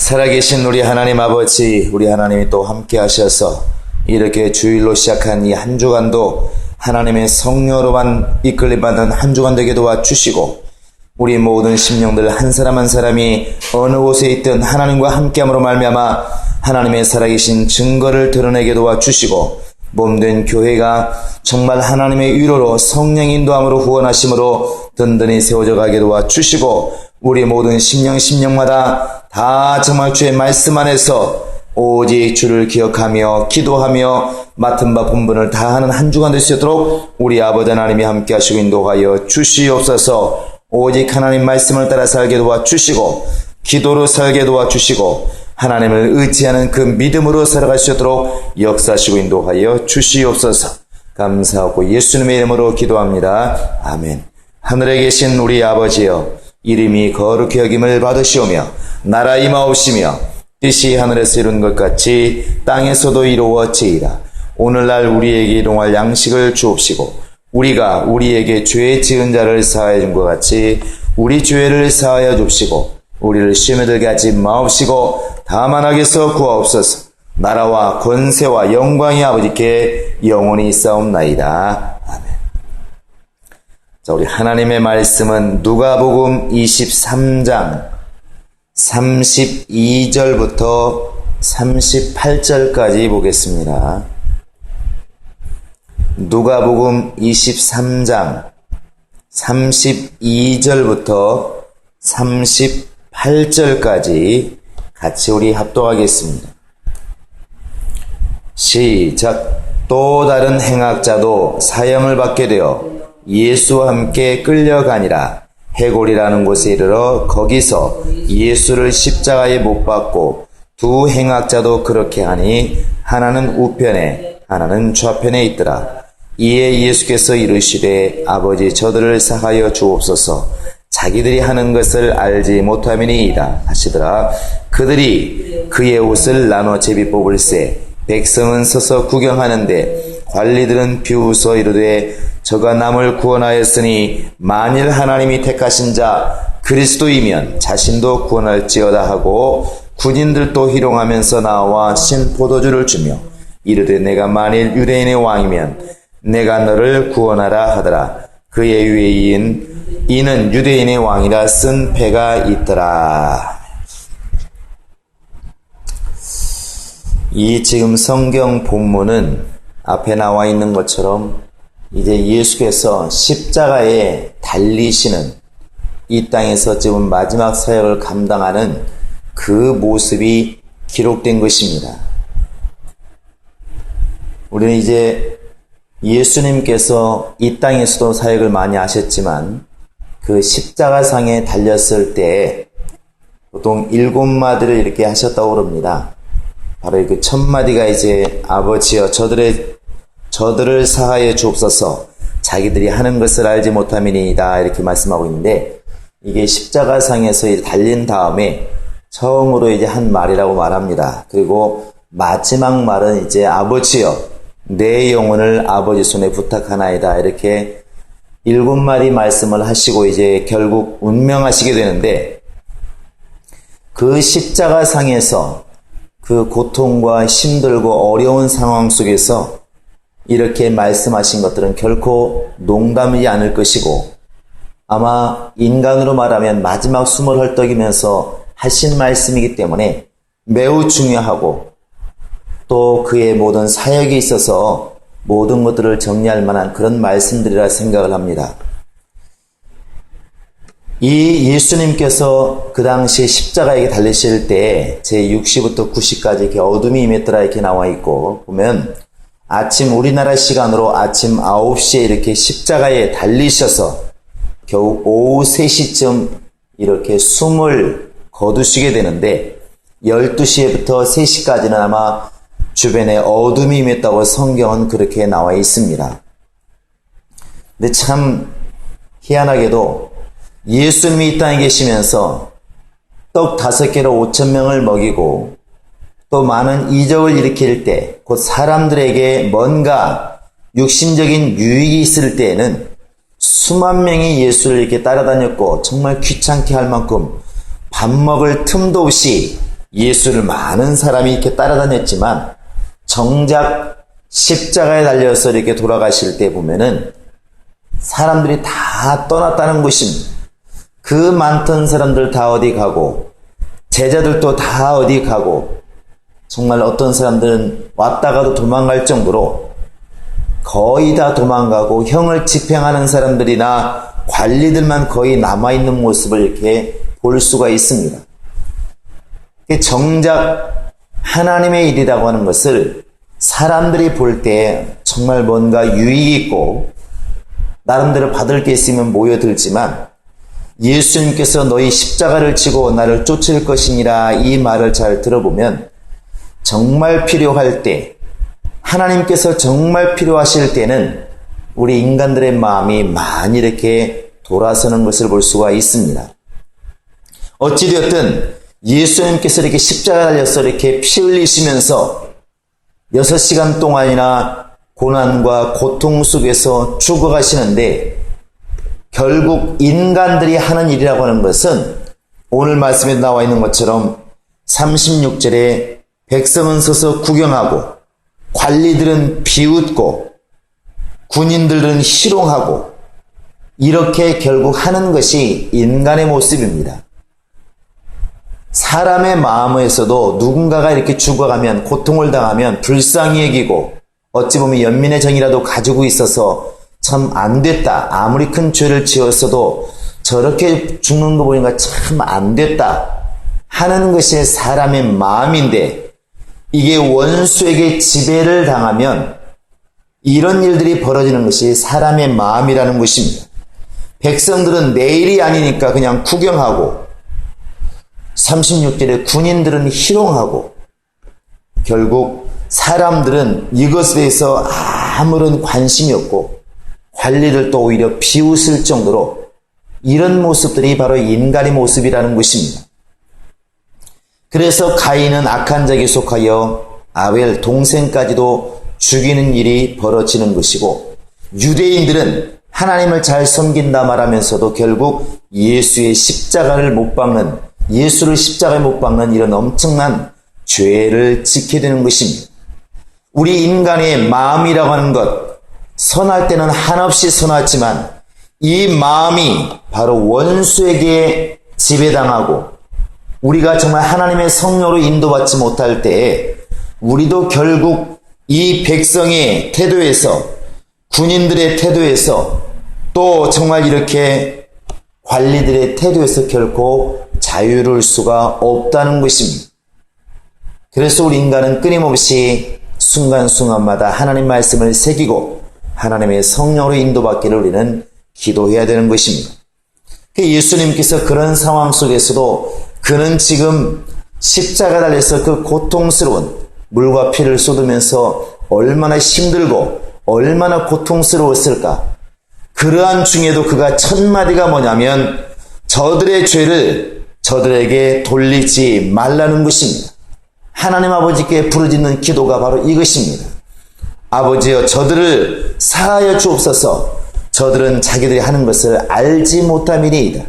살아계신 우리 하나님 아버지, 우리 하나님이 또 함께 하셔서 이렇게 주일로 시작한 이 한 주간도 하나님의 성령으로만 이끌림받는 한 주간 되게 도와주시고, 우리 모든 심령들 한 사람 한 사람이 어느 곳에 있든 하나님과 함께함으로 말미암아 하나님의 살아계신 증거를 드러내게 도와주시고, 몸된 교회가 정말 하나님의 위로로 성령 인도함으로 후원하심으로 든든히 세워져 가게 도와주시고, 우리 모든 심령마다 다 정말 주의 말씀 안에서 오직 주를 기억하며 기도하며 맡은 바 본분을 다하는 한 주간 될 수 있도록 우리 아버지 하나님이 함께 하시고 인도하여 주시옵소서. 오직 하나님 말씀을 따라 살게 도와주시고, 기도로 살게 도와주시고, 하나님을 의지하는 그 믿음으로 살아갈 수 있도록 역사하시고 인도하여 주시옵소서. 감사하고 예수님의 이름으로 기도합니다. 아멘. 하늘에 계신 우리 아버지여, 이름이 거룩히 여김을 받으시오며 나라 임하옵시며 뜻이 하늘에서 이룬 것 같이 땅에서도 이루어지이다. 오늘날 우리에게 일용할 양식을 주옵시고, 우리가 우리에게 죄 지은 자를 사하여 준 것 같이 우리 죄를 사하여 줍시고, 우리를 시험에 들게 하지 마옵시고 다만 악에서 구하옵소서. 나라와 권세와 영광이 아버지께 영원히 있사옵나이다. 아멘. 자, 우리 하나님의 말씀은 누가복음 23장 32절부터 38절까지 보겠습니다. 누가복음 23장 32절부터 38절까지 같이 우리 합독하겠습니다. 시작. 또 다른 행악자도 사형을 받게 되어 예수와 함께 끌려가니라. 해골이라는 곳에 이르러 거기서 예수를 십자가에 못 박고 두 행악자도 그렇게 하니 하나는 우편에 하나는 좌편에 있더라. 이에 예수께서 이르시되 아버지 저들을 사하여 주옵소서. 자기들이 하는 것을 알지 못함이니이다 하시더라. 그들이 그의 옷을 나눠 제비 뽑을새 백성은 서서 구경하는데 관리들은 비웃어 이르되 저가 남을 구원하였으니 만일 하나님이 택하신 자 그리스도이면 자신도 구원할지어다 하고 군인들도 희롱하면서 나와 신 포도주를 주며 이르되 내가 만일 유대인의 왕이면 내가 너를 구원하라 하더라. 그의 위인 이는 유대인의 왕이라 쓴 패가 있더라. 이 지금 성경 본문은 앞에 나와 있는 것처럼 이제 예수께서 십자가에 달리시는 이 땅에서 지금 마지막 사역을 감당하는 그 모습이 기록된 것입니다. 우리는 이제 예수님께서 이 땅에서도 사역을 많이 하셨지만 그 십자가상에 달렸을 때 보통 7마디를 이렇게 하셨다고 그럽니다. 바로 그 첫 마디가 이제 아버지여 저들을 사하여 주옵소서. 자기들이 하는 것을 알지 못함이니이다 이렇게 말씀하고 있는데, 이게 십자가상에서 달린 다음에 처음으로 이제 한 말이라고 말합니다. 그리고 마지막 말은 이제 아버지여 내 영혼을 아버지 손에 부탁하나이다 이렇게 7마디 말씀을 하시고 이제 결국 운명하시게 되는데, 그 십자가상에서 그 고통과 힘들고 어려운 상황 속에서 이렇게 말씀하신 것들은 결코 농담이지 않을 것이고, 아마 인간으로 말하면 마지막 숨을 헐떡이면서 하신 말씀이기 때문에 매우 중요하고, 또 그의 모든 사역에 있어서 모든 것들을 정리할 만한 그런 말씀들이라 생각을 합니다. 이 예수님께서 그 당시 십자가에 달리실 때 제60부터 90까지 이렇게 어둠이 임했더라 이렇게 나와 있고, 보면 아침 우리나라 시간으로 아침 9시에 이렇게 십자가에 달리셔서 겨우 오후 3시쯤 이렇게 숨을 거두시게 되는데, 12시부터 3시까지는 아마 주변에 어둠이 임했다고 성경은 그렇게 나와 있습니다. 근데 참 희한하게도 예수님이 이 땅에 계시면서 떡 5개로 5,000명을 먹이고 또 많은 이적을 일으킬 때, 곧 사람들에게 뭔가 육신적인 유익이 있을 때에는 수만 명이 예수를 이렇게 따라다녔고, 정말 귀찮게 할 만큼 밥 먹을 틈도 없이 예수를 많은 사람이 이렇게 따라다녔지만 정작 십자가에 달려서 이렇게 돌아가실 때 보면은 사람들이 다 떠났다는 것입니다. 그 많던 사람들 다 어디 가고 제자들도 다 어디 가고 정말 어떤 사람들은 왔다가도 도망갈 정도로 거의 다 도망가고 형을 집행하는 사람들이나 관리들만 거의 남아있는 모습을 이렇게 볼 수가 있습니다. 정작 하나님의 일이라고 하는 것을 사람들이 볼 때 정말 뭔가 유익 있고 나름대로 받을 게 있으면 모여들지만 예수님께서 너희 십자가를 지고 나를 쫓을 것이니라 이 말을 잘 들어보면 정말 필요할 때 하나님께서 정말 필요하실 때는 우리 인간들의 마음이 많이 이렇게 돌아서는 것을 볼 수가 있습니다. 어찌되었든 예수님께서 이렇게 십자가 달려서 이렇게 피 흘리시면서 6시간 동안이나 고난과 고통 속에서 죽어가시는데 결국 인간들이 하는 일이라고 하는 것은 오늘 말씀에 나와 있는 것처럼 36절에 백성은 서서 구경하고 관리들은 비웃고 군인들은 희롱하고 이렇게 결국 하는 것이 인간의 모습입니다. 사람의 마음에서도 누군가가 이렇게 죽어가면 고통을 당하면 불쌍히 여기고 어찌 보면 연민의 정이라도 가지고 있어서 참 안 됐다. 아무리 큰 죄를 지었어도 저렇게 죽는 거 보니까 참 안 됐다 하는 것이 사람의 마음인데 이게 원수에게 지배를 당하면 이런 일들이 벌어지는 것이 사람의 마음이라는 것입니다. 백성들은 내일이 아니니까 그냥 구경하고 36절에 군인들은 희롱하고 결국 사람들은 이것에 대해서 아무런 관심이 없고 관리들도 오히려 비웃을 정도로 이런 모습들이 바로 인간의 모습이라는 것입니다. 그래서 가인은 악한 자에게 속하여 아벨 동생까지도 죽이는 일이 벌어지는 것이고 유대인들은 하나님을 잘 섬긴다 말하면서도 결국 예수의 십자가를 못 박는 예수를 십자가에 못 박는 이런 엄청난 죄를 지게 되는 것입니다. 우리 인간의 마음이라고 하는 것 선할 때는 한없이 선하지만 이 마음이 바로 원수에게 지배당하고 우리가 정말 하나님의 성령으로 인도받지 못할 때에 우리도 결국 이 백성의 태도에서 군인들의 태도에서 또 정말 이렇게 관리들의 태도에서 결코 자유로울 수가 없다는 것입니다. 그래서 우리 인간은 끊임없이 순간순간마다 하나님 말씀을 새기고 하나님의 성령으로 인도받기를 우리는 기도해야 되는 것입니다. 예수님께서 그런 상황 속에서도 그는 지금 십자가 달려서 그 고통스러운 물과 피를 쏟으면서 얼마나 힘들고 얼마나 고통스러웠을까. 그러한 중에도 그가 첫 마디가 뭐냐면 저들의 죄를 저들에게 돌리지 말라는 것입니다. 하나님 아버지께 부르짖는 기도가 바로 이것입니다. 아버지여 저들을 사하여 주옵소서. 저들은 자기들이 하는 것을 알지 못함이니이다.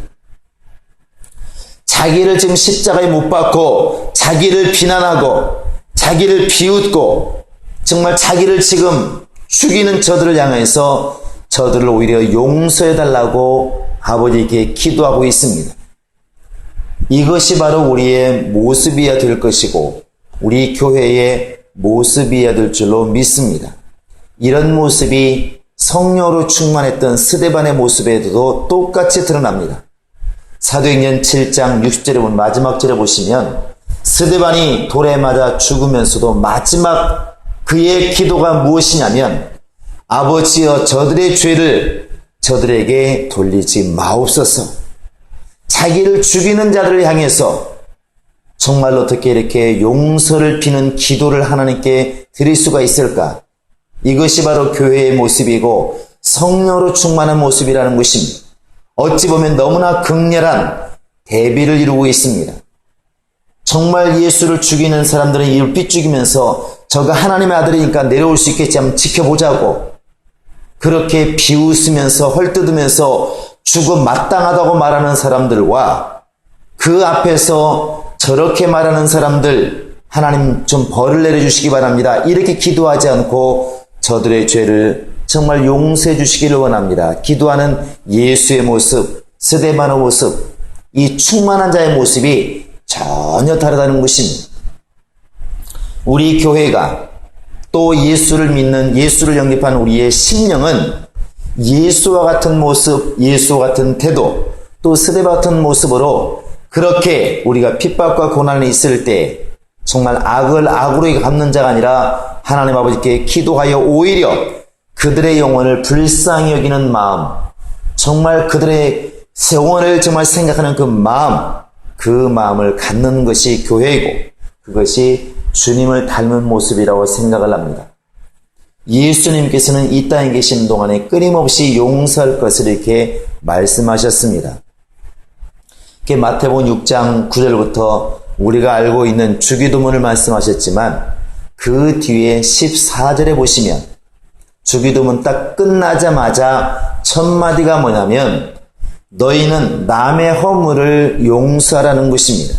자기를 지금 십자가에 못 박고 자기를 비난하고 자기를 비웃고 정말 자기를 지금 죽이는 저들을 향해서 저들을 오히려 용서해달라고 아버지께 기도하고 있습니다. 이것이 바로 우리의 모습이어야 될 것이고 우리 교회의 모습이어야 될 줄로 믿습니다. 이런 모습이 성령으로 충만했던 스데반의 모습에도 똑같이 드러납니다. 사도행전 7장 60절에 보면 마지막 절에 보시면 스데반이 돌에 맞아 죽으면서도 마지막 그의 기도가 무엇이냐면 아버지여 저들의 죄를 저들에게 돌리지 마옵소서. 자기를 죽이는 자들을 향해서 정말로 어떻게 이렇게 용서를 비는 기도를 하나님께 드릴 수가 있을까? 이것이 바로 교회의 모습이고 성령으로 충만한 모습이라는 것입니다. 어찌 보면 너무나 극렬한 대비를 이루고 있습니다. 정말 예수를 죽이는 사람들은 이를 삐죽이면서 저가 하나님의 아들이니까 내려올 수 있겠지 한번 지켜보자고 그렇게 비웃으면서 헐뜯으면서 죽어 마땅하다고 말하는 사람들과 그 앞에서 저렇게 말하는 사람들 하나님 좀 벌을 내려주시기 바랍니다. 이렇게 기도하지 않고 저들의 죄를 정말 용서해 주시기를 원합니다. 기도하는 예수의 모습, 스데반의 모습, 이 충만한 자의 모습이 전혀 다르다는 것입니다. 우리 교회가 또 예수를 믿는, 예수를 영접한 우리의 심령은 예수와 같은 모습, 예수와 같은 태도, 또 스데반 같은 모습으로 그렇게 우리가 핍박과 고난이 있을 때 정말 악을 악으로 갚는 자가 아니라 하나님 아버지께 기도하여 오히려 그들의 영혼을 불쌍히 여기는 마음, 정말 그들의 영혼을 정말 생각하는 그 마음을 갖는 것이 교회이고 그것이 주님을 닮은 모습이라고 생각을 합니다. 예수님께서는 이 땅에 계신 동안에 끊임없이 용서할 것을 이렇게 말씀하셨습니다. 마태복음 6장 9절부터 우리가 알고 있는 주기도문을 말씀하셨지만 그 뒤에 14절에 보시면 주기도문 딱 끝나자마자 첫 마디가 뭐냐면 너희는 남의 허물을 용서하라는 것입니다.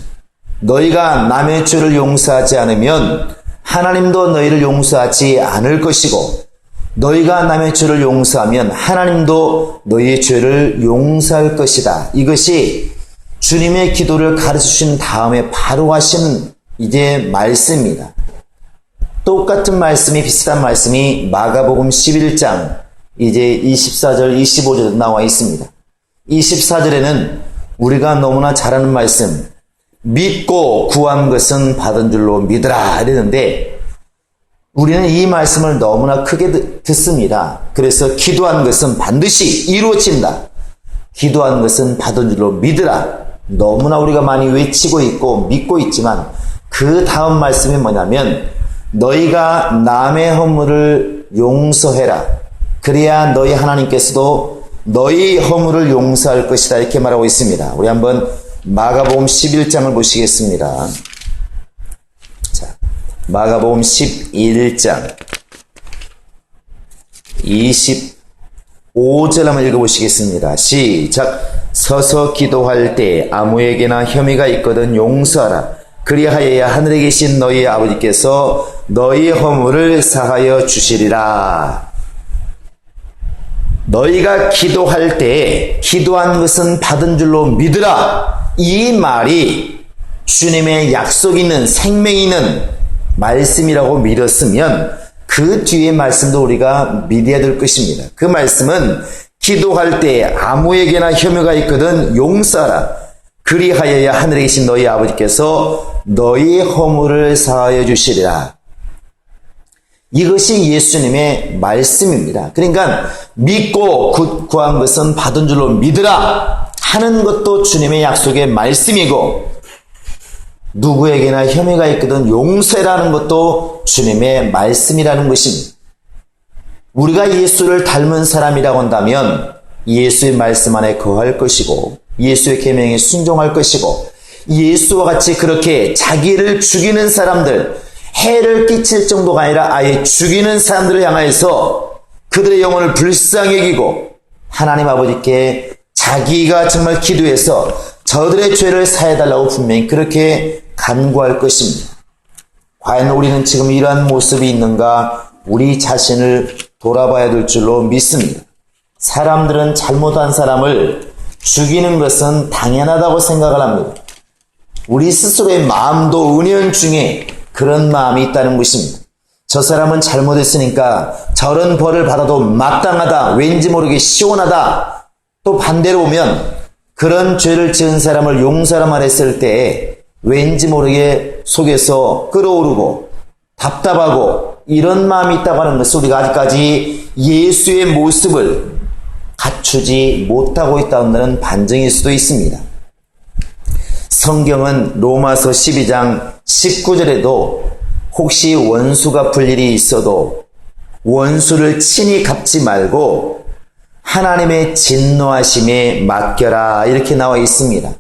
너희가 남의 죄를 용서하지 않으면 하나님도 너희를 용서하지 않을 것이고 너희가 남의 죄를 용서하면 하나님도 너희의 죄를 용서할 것이다. 이것이 주님의 기도를 가르치신 다음에 바로 하신 이제 말씀입니다. 똑같은 말씀이, 비슷한 말씀이 마가복음 11장 이제 24절 25절 나와 있습니다. 24절에는 우리가 너무나 잘 아는 말씀, 믿고 구한 것은 받은 줄로 믿으라 이랬는데 우리는 이 말씀을 너무나 크게 듣습니다. 그래서 기도한 것은 반드시 이루어진다. 기도한 것은 받은 줄로 믿으라. 너무나 우리가 많이 외치고 있고 믿고 있지만 그 다음 말씀이 뭐냐면 너희가 남의 허물을 용서해라. 그래야 너희 하나님께서도 너희 허물을 용서할 것이다. 이렇게 말하고 있습니다. 우리 한번 마가복음 11장을 보시겠습니다. 자, 마가복음 11장 25절 한번 읽어보시겠습니다. 시작. 서서 기도할 때 아무에게나 혐의가 있거든 용서하라. 그리하여야 하늘에 계신 너희 아버지께서 너희 허물을 사하여 주시리라. 너희가 기도할 때 기도한 것은 받은 줄로 믿으라. 이 말이 주님의 약속 있는 생명 있는 말씀이라고 믿었으면 그 뒤의 말씀도 우리가 믿어야 될 것입니다. 그 말씀은 기도할 때 아무에게나 혐의가 있거든 용서하라. 그리하여야 하늘에 계신 너희 아버지께서 너희 허물을 사하여 주시리라. 이것이 예수님의 말씀입니다. 그러니까 믿고 구한 것은 받은 줄로 믿으라 하는 것도 주님의 약속의 말씀이고 누구에게나 혐의가 있거든 용서라는 것도 주님의 말씀이라는 것입니다. 우리가 예수를 닮은 사람이라고 한다면 예수의 말씀 안에 거할 것이고 예수의 계명에 순종할 것이고 예수와 같이 그렇게 자기를 죽이는 사람들, 해를 끼칠 정도가 아니라 아예 죽이는 사람들을 향하여서 그들의 영혼을 불쌍히 여기고 하나님 아버지께 자기가 정말 기도해서 저들의 죄를 사해달라고 분명히 그렇게 간구할 것입니다. 과연 우리는 지금 이러한 모습이 있는가 우리 자신을 돌아봐야 될 줄로 믿습니다. 사람들은 잘못한 사람을 죽이는 것은 당연하다고 생각을 합니다. 우리 스스로의 마음도 은연중에 그런 마음이 있다는 것입니다. 저 사람은 잘못했으니까 저런 벌을 받아도 마땅하다, 왠지 모르게 시원하다. 또 반대로 보면 그런 죄를 지은 사람을 용서라 말했을 때 왠지 모르게 속에서 끓어오르고 답답하고 이런 마음이 있다고 하는 것은 우리가 아직까지 예수의 모습을 갖추지 못하고 있다는 반증일 수도 있습니다. 성경은 로마서 12장 19절에도 혹시 원수가 볼 일이 있어도 원수를 친히 갚지 말고 하나님의 진노하심에 맡겨라 이렇게 나와 있습니다.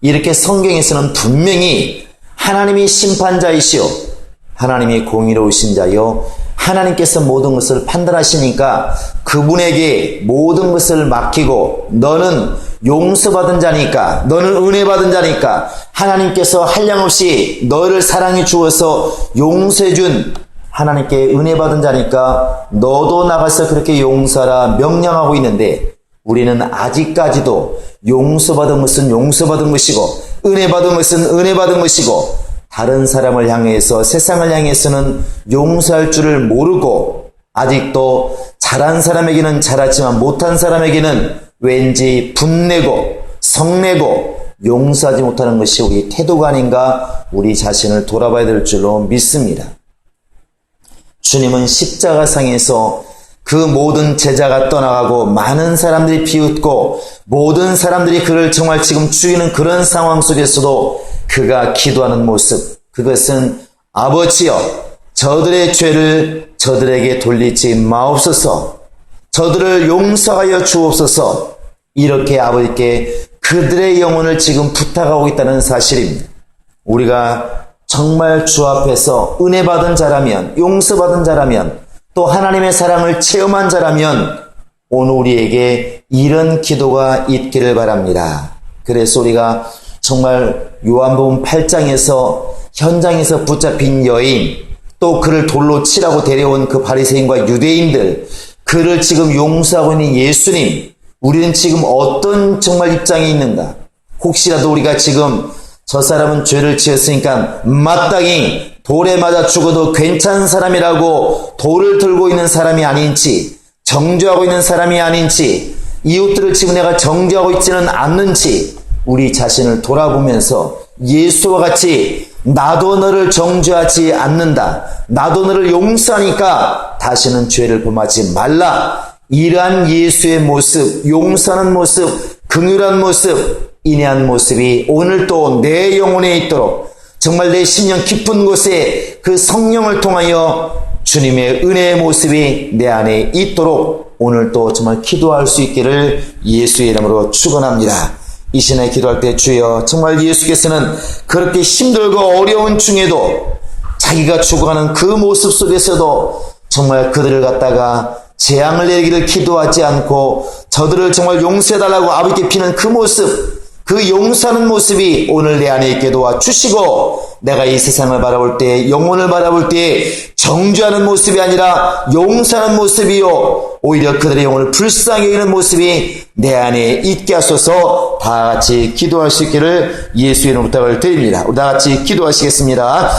이렇게 성경에서는 분명히 하나님이 심판자이시오 하나님이 공의로우신 자요 하나님께서 모든 것을 판단하시니까 그분에게 모든 것을 맡기고 너는 용서받은 자니까, 너는 은혜 받은 자니까, 하나님께서 한량없이 너를 사랑해 주어서 용서해 준 하나님께 은혜 받은 자니까 너도 나가서 그렇게 용서하라 명령하고 있는데, 우리는 아직까지도 용서받은 것은 용서받은 것이고 은혜 받은 것은 은혜 받은 것이고 다른 사람을 향해서, 세상을 향해서는 용서할 줄을 모르고 아직도 잘한 사람에게는 잘하지만 못한 사람에게는 왠지 분내고 성내고 용서하지 못하는 것이 우리 태도가 아닌가, 우리 자신을 돌아봐야 될 줄로 믿습니다. 주님은 십자가상에서 그 모든 제자가 떠나가고 많은 사람들이 비웃고 모든 사람들이 그를 정말 지금 죽이는 그런 상황 속에서도 그가 기도하는 모습, 그것은 아버지여, 저들의 죄를 저들에게 돌리지 마옵소서, 저들을 용서하여 주옵소서, 이렇게 아버지께 그들의 영혼을 지금 부탁하고 있다는 사실입니다. 우리가 정말 주 앞에서 은혜 받은 자라면, 용서받은 자라면, 또 하나님의 사랑을 체험한 자라면 오늘 우리에게 이런 기도가 있기를 바랍니다. 그래서 우리가 정말 요한복음 8장에서 현장에서 붙잡힌 여인, 또 그를 돌로 치라고 데려온 그 바리새인과 유대인들, 그를 지금 용서하고 있는 예수님, 우리는 지금 어떤 정말 입장에 있는가? 혹시라도 우리가 지금 저 사람은 죄를 지었으니까 마땅히 돌에 맞아 죽어도 괜찮은 사람이라고 돌을 들고 있는 사람이 아닌지, 정죄하고 있는 사람이 아닌지, 이웃들을 지금 내가 정죄하고 있지는 않는지 우리 자신을 돌아보면서 예수와 같이 나도 너를 정죄하지 않는다, 나도 너를 용서하니까 다시는 죄를 범하지 말라, 이러한 예수의 모습, 용서하는 모습, 긍휼한 모습, 인내한 모습이 오늘 또 내 영혼에 있도록, 정말 내 심령 깊은 곳에 그 성령을 통하여 주님의 은혜의 모습이 내 안에 있도록 오늘 또 정말 기도할 수 있기를 예수의 이름으로 축원합니다. 이 시간에 기도할 때 주여, 정말 예수께서는 그렇게 힘들고 어려운 중에도 자기가 죽어가는 그 모습 속에서도 정말 그들을 갖다가 재앙을 내리기를 기도하지 않고 저들을 정말 용서해달라고 아버지께 비는 그 모습, 그 용서하는 모습이 오늘 내 안에 있게 도와주시고, 내가 이 세상을 바라볼 때, 영혼을 바라볼 때 정죄하는 모습이 아니라 용서하는 모습이요, 오히려 그들의 영혼을 불쌍히 여기는 모습이 내 안에 있게 하소서. 다 같이 기도할 수 있기를 예수의 이름으로 부탁을 드립니다. 우리 다 같이 기도하시겠습니다.